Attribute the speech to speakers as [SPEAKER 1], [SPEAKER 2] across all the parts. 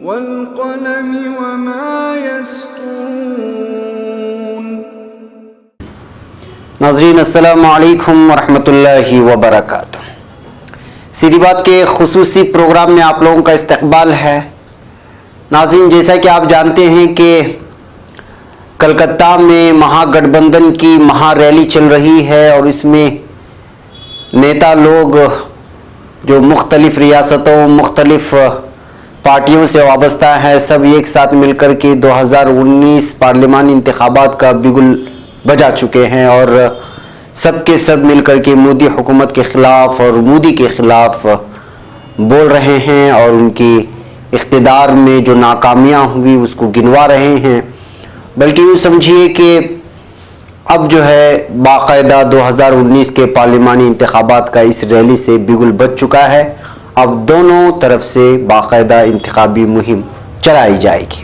[SPEAKER 1] والقلم وما يسطرون۔
[SPEAKER 2] ناظرین السلام علیکم ورحمۃ اللہ وبرکاتہ۔ سیدھی بات کے خصوصی پروگرام میں آپ لوگوں کا استقبال ہے۔ ناظرین، جیسا کہ آپ جانتے ہیں کہ کلکتہ میں مہا گٹھ بندھن کی مہا ریلی چل رہی ہے اور اس میں نیتا لوگ جو مختلف ریاستوں مختلف پارٹیوں سے وابستہ ہیں سب ایک ساتھ مل کر کے 2019 پارلیمانی انتخابات کا بگل بجا چکے ہیں اور سب کے سب مل کر کے مودی حکومت کے خلاف اور مودی کے خلاف بول رہے ہیں اور ان کی اقتدار میں جو ناکامیاں ہوئی اس کو گنوا رہے ہیں۔ بلکہ یوں سمجھیے کہ اب جو ہے باقاعدہ 2019 کے پارلیمانی انتخابات کا اس ریلی سے بگل بج چکا ہے۔ اب دونوں طرف سے باقاعدہ انتخابی مہم چلائی جائے گی۔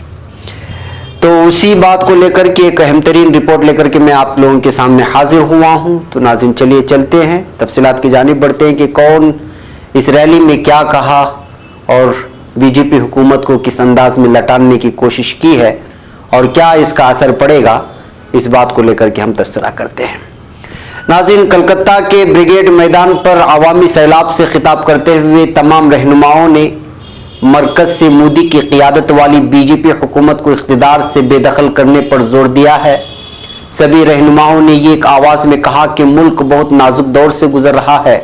[SPEAKER 2] تو اسی بات کو لے کر کے ایک اہم ترین رپورٹ لے کر کے میں آپ لوگوں کے سامنے حاضر ہوا ہوں۔ تو ناظرین چلیے چلتے ہیں، تفصیلات کی جانب بڑھتے ہیں کہ کون اس ریلی میں کیا کہا اور بی جے پی حکومت کو کس انداز میں لٹاننے کی کوشش کی ہے اور کیا اس کا اثر پڑے گا، اس بات کو لے کر کے ہم تبصرہ کرتے ہیں۔ ناظرین، کلکتہ کے بریگیڈ میدان پر عوامی سیلاب سے خطاب کرتے ہوئے تمام رہنماؤں نے مرکز سے مودی کی قیادت والی بی جے پی حکومت کو اقتدار سے بے دخل کرنے پر زور دیا ہے۔ سبھی رہنماؤں نے یہ ایک آواز میں کہا کہ ملک بہت نازک دور سے گزر رہا ہے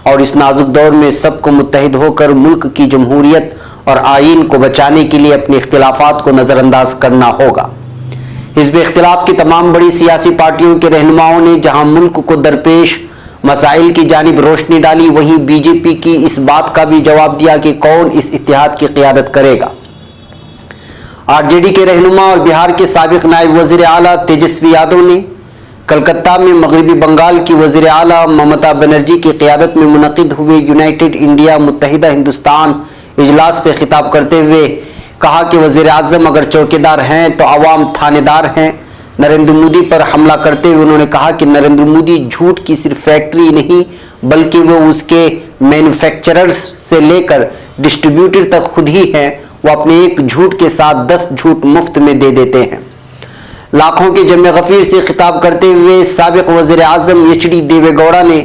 [SPEAKER 2] اور اس نازک دور میں سب کو متحد ہو کر ملک کی جمہوریت اور آئین کو بچانے کے لیے اپنے اختلافات کو نظر انداز کرنا ہوگا۔ حزب اختلاف کی تمام بڑی سیاسی پارٹیوں کے رہنماؤں نے جہاں ملک کو درپیش مسائل کی جانب روشنی ڈالی، وہیں بی جے پی کی اس بات کا بھی جواب دیا کہ کون اس اتحاد کی قیادت کرے گا۔ آر جے ڈی کے رہنما اور بہار کے سابق نائب وزیر اعلیٰ تیجسوی یادو نے کلکتہ میں مغربی بنگال کی وزیر اعلیٰ ممتا بنرجی کی قیادت میں منعقد ہوئے یونائٹڈ انڈیا متحدہ ہندوستان اجلاس سے خطاب کرتے ہوئے کہا کہ وزیر اعظم اگر چوکیدار ہیں تو عوام تھانے دار ہیں۔ نریندر مودی پر حملہ کرتے ہوئے انہوں نے کہا کہ نریندر مودی جھوٹ کی صرف فیکٹری نہیں بلکہ وہ اس کے مینوفیکچررز سے لے کر ڈسٹریبیوٹر تک خود ہی ہیں، وہ اپنے ایک جھوٹ کے ساتھ 10 جھوٹ مفت میں دے دیتے ہیں۔ لاکھوں کے جمع غفیر سے خطاب کرتے ہوئے سابق وزیر اعظم ایچ ڈی دیوے گوڑا نے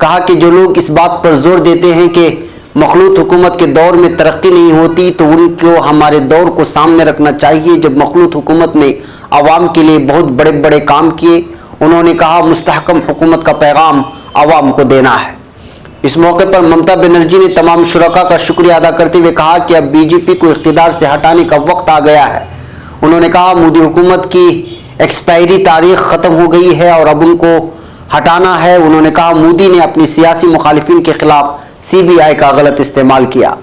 [SPEAKER 2] کہا کہ جو لوگ اس بات پر زور دیتے ہیں کہ مخلوط حکومت کے دور میں ترقی نہیں ہوتی تو ان کو ہمارے دور کو سامنے رکھنا چاہیے جب مخلوط حکومت نے عوام کے لیے بہت بڑے بڑے کام کیے۔ انہوں نے کہا مستحکم حکومت کا پیغام عوام کو دینا ہے۔ اس موقع پر ممتا بنرجی نے تمام شرکاء کا شکریہ ادا کرتے ہوئے کہا کہ اب بی جے پی کو اقتدار سے ہٹانے کا وقت آ گیا ہے۔ انہوں نے کہا مودی حکومت کی ایکسپائری تاریخ ختم ہو گئی ہے اور اب ان کو ہٹانا ہے۔ انہوں نے کہا مودی نے اپنی سیاسی مخالفین کے خلاف سی بی آئی کا غلط استعمال کیا۔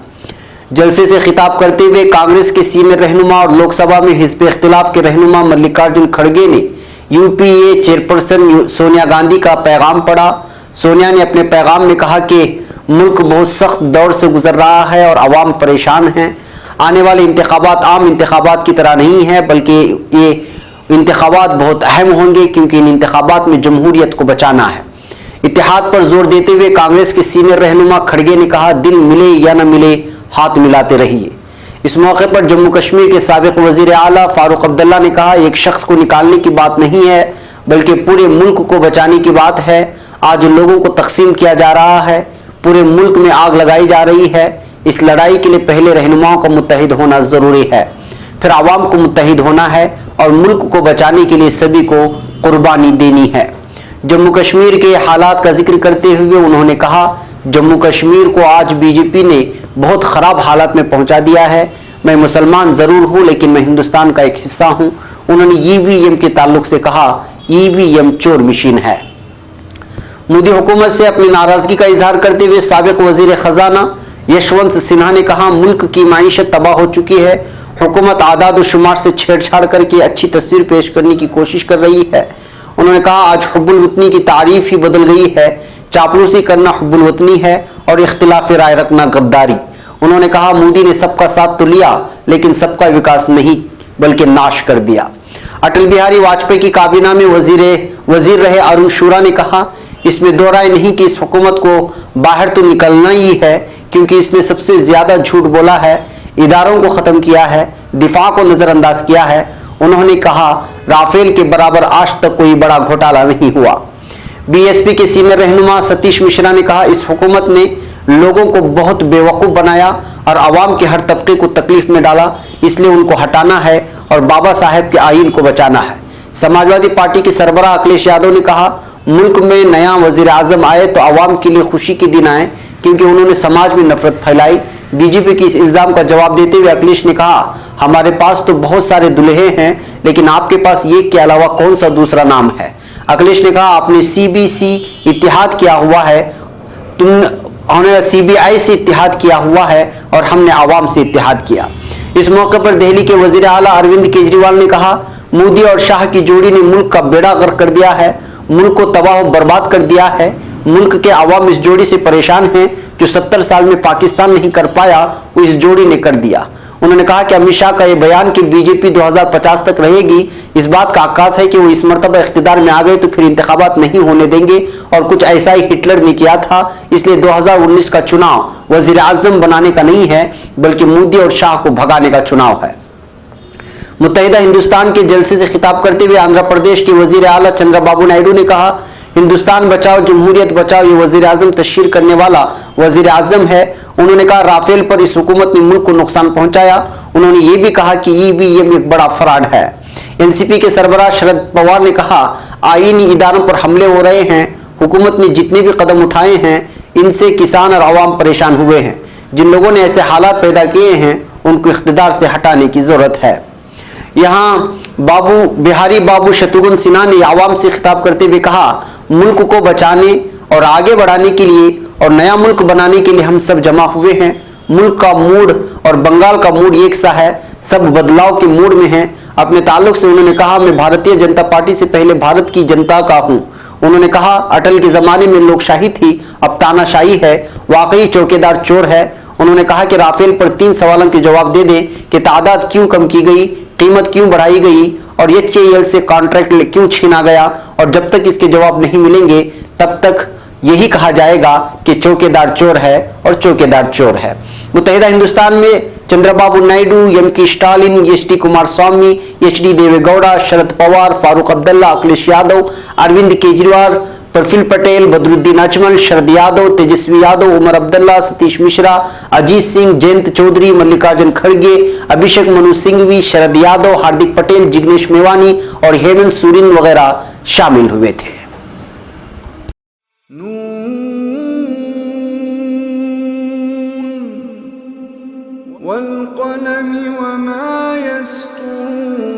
[SPEAKER 2] جلسے سے خطاب کرتے ہوئے کانگریس کے سینئر رہنما اور لوک سبھا میں حزب اختلاف کے رہنما ملکارجن کھڑگے نے یو پی اے چیئرپرسن سونیا گاندھی کا پیغام پڑھا۔ سونیا نے اپنے پیغام میں کہا کہ ملک بہت سخت دور سے گزر رہا ہے اور عوام پریشان ہیں۔ آنے والے انتخابات عام انتخابات کی طرح نہیں ہیں بلکہ یہ انتخابات بہت اہم ہوں گے کیونکہ ان انتخابات میں جمہوریت کو بچانا ہے۔ اتحاد پر زور دیتے ہوئے کانگریس کے سینئر رہنما کھڑگے نے کہا دل ملے یا نہ ملے ہاتھ ملاتے رہیے۔ اس موقع پر جموں کشمیر کے سابق وزیر اعلیٰ فاروق عبداللہ نے کہا ایک شخص کو نکالنے کی بات نہیں ہے بلکہ پورے ملک کو بچانے کی بات ہے۔ آج لوگوں کو تقسیم کیا جا رہا ہے، پورے ملک میں آگ لگائی جا رہی ہے۔ اس لڑائی کے لیے پہلے رہنماؤں کا متحد ہونا ضروری ہے، پھر عوام کو متحد ہونا ہے اور ملک کو بچانے کے لیے سبھی کو قربانی دینی ہے۔ جموں کشمیر کے حالات کا ذکر کرتے ہوئے انہوں نے کہا جموں کشمیر کو آج بی جے پی نے بہت خراب حالات میں پہنچا دیا ہے۔ میں مسلمان ضرور ہوں لیکن میں ہندوستان کا ایک حصہ ہوں۔ انہوں نے ای وی ایم کے تعلق سے کہا ای وی ایم چور مشین ہے۔ مودی حکومت سے اپنی ناراضگی کا اظہار کرتے ہوئے سابق وزیر خزانہ یشونت سنہا نے کہا ملک کی معیشت تباہ ہو چکی ہے، حکومت اعداد و شمار سے چھیڑ چھاڑ کر کے اچھی تصویر پیش کرنے کی کوشش کر رہی ہے۔ انہوں نے کہا آج حب الوطنی کی تعریف ہی بدل گئی ہے، چاپلوسی کرنا حب الوطنی ہے اور اختلاف رائے رکھنا غداری۔ انہوں نے کہا مودی نے سب کا ساتھ تو لیا لیکن سب کا وکاس نہیں بلکہ ناش کر دیا۔ اٹل بہاری واجپئی کی کابینہ میں وزیر رہے ارون شورا نے کہا اس میں دو رائے نہیں کہ اس حکومت کو باہر تو نکلنا ہی ہے کیونکہ اس نے سب سے زیادہ جھوٹ بولا ہے۔ اداروں کو ختم کیا ہے, دفاع کو نظر انداز کیا ہے. انہوں نے کہا رافیل کے برابر آج تک کوئی بڑا گھوٹالا نہیں ہوا. بی ایس پی کے سینئر رہنما ستیش مشرا نے کہا اس حکومت نے لوگوں کو بہت بیوقوف بنایا اور عوام کے ہر طبقے کو تکلیف میں ڈالا, اس لیے ان کو ہٹانا ہے اور بابا صاحب کے آئین کو بچانا ہے. سماجوادی پارٹی کے سربراہ اکھلیش یادو نے کہا ملک میں نیا وزیر اعظم آئے تو عوام کے لیے خوشی کے دن آئے کیونکہ انہوں نے سماج میں نفرت پھیلائی. بی جے پی کے اس الزام کا جواب دیتے ہوئے اکھلیش نے کہا ہمارے پاس تو بہت سارے دلہے ہیں لیکن آپ کے پاس ایک کے علاوہ کون سا دوسرا نام ہے. اکھلیش نے کہا آپ نے سی بی سی اتحاد کیا ہوا ہے, انہوں نے سی بی آئی سے اتحاد کیا ہوا ہے اور ہم نے عوام سے اتحاد کیا. اس موقع پر دہلی کے وزیر اعلیٰ اروند کیجریوال نے کہا مودی اور شاہ کی جوڑی نے ملک کا بیڑا غرق کر دیا ہے, ملک کو تباہ و برباد کر دیا ہے. ملک کے عوام اس جوڑی سے پریشان ہیں, جو 70 سال میں پاکستان نہیں کر پایا وہ اس جوڑی نے کر دیا. انہوں نے کہا کہ امت شاہ کا یہ بیان کہ بی جے پی 2050 تک رہے گی اس بات کا عکاس ہے کہ وہ اس مرتبہ اقتدار میں آ گئے تو پھر انتخابات نہیں ہونے دیں گے, اور کچھ ایسا ہی ہٹلر نے کیا تھا. اس لیے 2019 کا چناؤ وزیر اعظم بنانے کا نہیں ہے بلکہ مودی اور شاہ کو بھگانے کا چناؤ ہے. متحدہ ہندوستان کے جلسے سے خطاب کرتے ہوئے آندھرا پردیش کے وزیر اعلیٰ چندرا بابو نائیڈو نے کہا ہندوستان بچاؤ جمہوریت بچاؤ یہ وزیر اعظم تشہیر کرنے والا وزیر اعظم ہے. انہوں نے کہا رافیل پر اس حکومت نے ملک کو نقصان پہنچایا. انہوں نے یہ بھی کہا کہ ای وی ایم ایک بڑا فراڈ ہے. این سی پی کے سربراہ شرد پوار نے کہا آئینی اداروں پر حملے ہو رہے ہیں, حکومت نے جتنے بھی قدم اٹھائے ہیں ان سے کسان اور عوام پریشان ہوئے ہیں. جن لوگوں نے ایسے حالات پیدا کیے ہیں ان کو اقتدار سے ہٹانے کی ضرورت ہے. یہاں بہاری بابو شتروگھن سنہا نے عوام سے خطاب کرتے ہوئے کہا ملک کو بچانے اور آگے بڑھانے کے لیے اور نیا ملک بنانے کے لیے ہم سب جمع ہوئے ہیں. ملک کا موڈ اور بنگال کا موڈ ایک سا ہے, سب بدلاؤ کے موڈ میں ہیں. اپنے تعلق سے انہوں نے کہا میں بھارتیہ جنتا پارٹی سے پہلے بھارت کی جنتا کا ہوں. انہوں نے کہا اٹل کے زمانے میں لوک شاہی تھی, اب تانا شاہی ہے, واقعی چوکیدار چور ہے. انہوں نے کہا کہ رافیل پر 3 سوالوں کے جواب دے دیں کہ تعداد کیوں کم کی گئی, قیمت کیوں بڑھائی گئی اور ایچ اے ایل سے کانٹریکٹ کیوں چھینا گیا, اور جب تک اس کے جواب نہیں ملیں گے تب تک یہی کہا جائے گا کہ چوکیدار چور ہے اور چوکیدار چور ہے. متحدہ ہندوستان میں Chandra Babu Naidu, M K Stalin, H D Kumara Swamy, H D Deve Gowda, Sharad Pawar, Farooq Abdullah, Akhilesh Yadav, Arvind Kejriwal, پرفل پٹیل, بدرالدین اجمل, شرد یادو, تیجسوی یادو, عمر عبداللہ, ستیش مشرا, اجیت سنگھ, جینت چودھری, ملکارجن کھڑگے, ابھیشیک منو سنگھوی, شرد یادو, ہاردک پٹیل, جگنیش میوانی اور ہیمنت سورین وغیرہ شامل ہوئے تھے.
[SPEAKER 1] والقلم وما يسطرون.